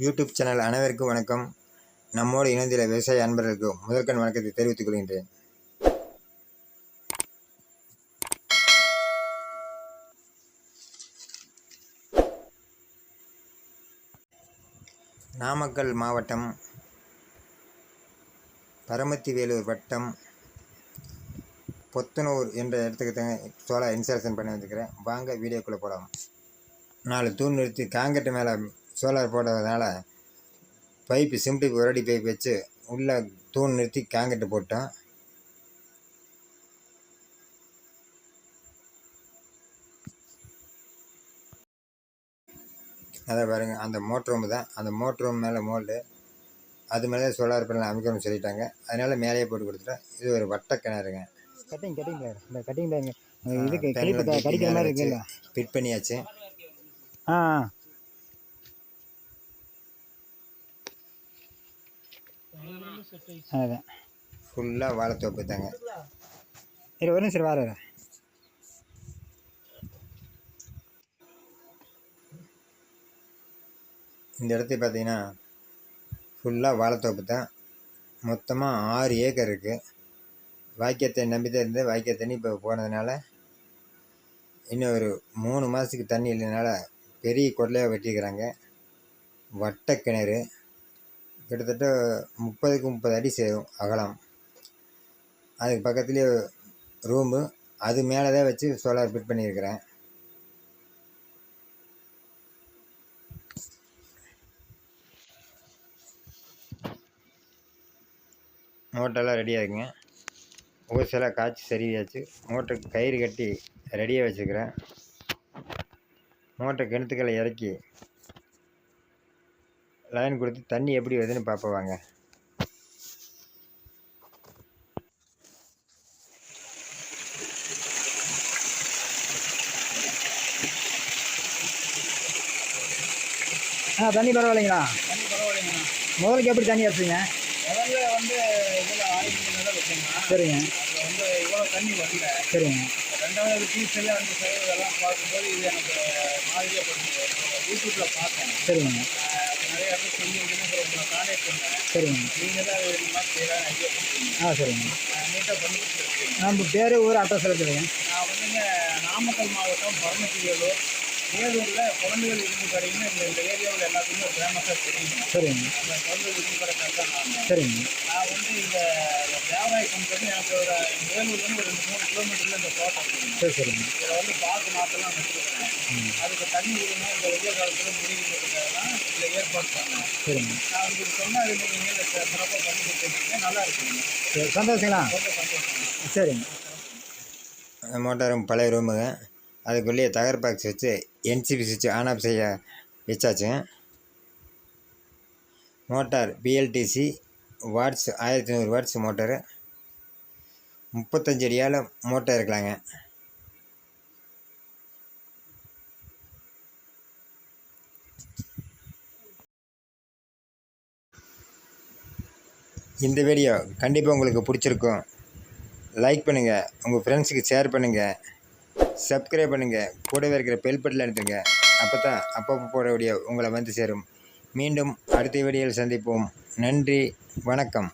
YouTube channel அனைவருக்கும் வணக்கம். நம்மோடு இணைந்துள்ள விவசாய அன்பர்களுக்கு முதற்கண் வணக்கத்தை தெரிவித்துக் கொள்கின்றேன். நாமக்கல் மாவட்டம் பரமத்திவேலூர் வட்டம் பொத்தனூர் என்ற இடத்துக்கு சோலார் இன்ஸ்டாலேஷன் பண்ணி வச்சுக்கிறேன். வாங்க வீடியோக்குள்ளே போகலாம். 4 தூண் நிறுத்தி காங்கிரீட் மேலே சோலார் போடுறதுனால பைப்பு சிமெண்ட் ஒரு அடி பைப் வச்சு உள்ளே தூண் நிறுத்தி காங்கிரீட் போட்டோம். அதை பாருங்கள், அந்த மோட்ரு ரூம் தான். அந்த மோட்ரு ரூம் மேலே மோல்டு, அது மேலே சோலார் பேனல் அமைக்கணும்னு சொல்லிட்டாங்க. அதனால் மேலேயே போட்டு கொடுத்துட்டேன். இது ஒரு வட்ட கிணறுங்க. ஃபிட் பண்ணியாச்சு. அதான் ஃபுல்லாக வாழைத்தோப்பு தாங்க. வரும் சரி வார இந்த இடத்துல பார்த்தீங்கன்னா ஃபுல்லாக வாழைத்தோப்பு தான். மொத்தமாக 6 ஏக்கர் இருக்குது. வாய்க்கால் தண்ணி நம்பி தான் இருந்து வாய்க்கால் தண்ணி இப்போ போனதுனால இன்னும் ஒரு 3 மாதத்துக்கு தண்ணி இல்லைனால பெரிய கொடலையாக வெட்டிக்கிறாங்க. வட்ட கிணறு கிட்டத்தட்ட 30க்கு 30 அடி சேரும் அகலம். அதுக்கு பக்கத்துலேயே ரூமு, அது மேலே தான் வச்சு சோலார் ஃபிட் பண்ணியிருக்கிறேன். மோட்டரெல்லாம் ரெடியாக இருக்குங்க. ஊசெல்லாம் காய்ச்சி சரியாச்சு. மோட்டருக்கு கயிறு கட்டி ரெடியாக வச்சுக்கிறேன். மோட்டர் கிணத்துக்களை இறக்கி லைன் கொடுத்து தண்ணி எப்படி வருதுன்னு பார்ப்போம் வாங்க. தண்ணி பரவாயில்லைங்களா? முதலுக்கு எப்படி தண்ணி வச்சுங்க? முதல்ல வந்து இதில் 1000 தான் வச்சுங்க. சரிங்க. வந்து இவ்வளோ தண்ணி வரல. சரிங்க. 2வது டீசல் அந்த செலவுகள்லாம் பார்க்கும்போது இது எனக்கு மாதிரியாக போட்டு யூடியூப்பில் பார்த்தேன். சரிங்க. நிறைய இடத்துல செஞ்சுருக்கீங்க. உங்களை கான்டாக்ட் பண்ணேன். சரிங்க. நீங்கள் தான் இது மாதிரி செய்யலாம் ஐடியா கொடுத்துருக்கீங்க. சரிங்க. நீட்டாக பண்ணி கொடுத்துருக்கீங்க. நம்ம பேர் ஊர் அட்ரஸ் இருக்குதுங்க. நான் வந்துங்க நாமக்கல் மாவட்டம் பரமத்திவேலூர் வேலூரில் குழந்தைகள் இருந்து கடைன்னு இந்த ஏரியாவில் எல்லாத்துக்குமே ஃபேமஸாக தெரியுங்க. சரிங்க. அந்த குழந்தைகள் இருந்து கடை தான் நான். சரிங்க. நான் வந்து இந்த தேவாய் கம்பெனி எனக்கு ஒரு வேலூர்லேருந்து ஒரு 3 கிலோமீட்டரில் இந்த தோட்டம் இருக்குங்க. சரி சரிங்க. இதில் வந்து பாக்கு நாற்றெல்லாம் வச்சுருக்கிறேன். அதுக்கு தண்ணி விடணும், இந்த வெய்ய காலத்தில் முடிவுங்கிறதுக்காகலாம் இதில் ஏற்பாடு பண்ணேன். சரிங்க. நான் உங்களுக்கு சொன்னால் அது நீங்கள் சிறப்பாக பண்ணி கொடுத்துருக்கீங்க. நல்லா இருக்குங்க. சரி, சந்தோஷங்களா? ரொம்ப சந்தோஷம். சரிங்க. மோட்டார் ரூம் பழைய ரூமுங்க. அதுக்குள்ளேயே தகர் பாக்ஸ் வச்சு என்சிபி சுவிட்ச் ஆன் ஆஃப் செய்ய வச்சாச்சுங்க. Motor BLDC watts 1500 watts motor. 35 அடியால் மோட்டார் இருக்கலாங்க. இந்த வீடியோ கண்டிப்பாக உங்களுக்கு பிடிச்சிருக்கும். லைக் பண்ணுங்கள், உங்கள் ஃப்ரெண்ட்ஸுக்கு ஷேர் பண்ணுங்கள், சப்ஸ்கிரைப் பண்ணுங்கள், கூடவே இருக்கிற பெல் பட்டனை அழுத்துங்க. அப்போ தான் அப்பப்போ போட வீடியோ உங்களை வந்து சேரும். மீண்டும் அடுத்த வீடியோவில் சந்திப்போம். நன்றி, வணக்கம்.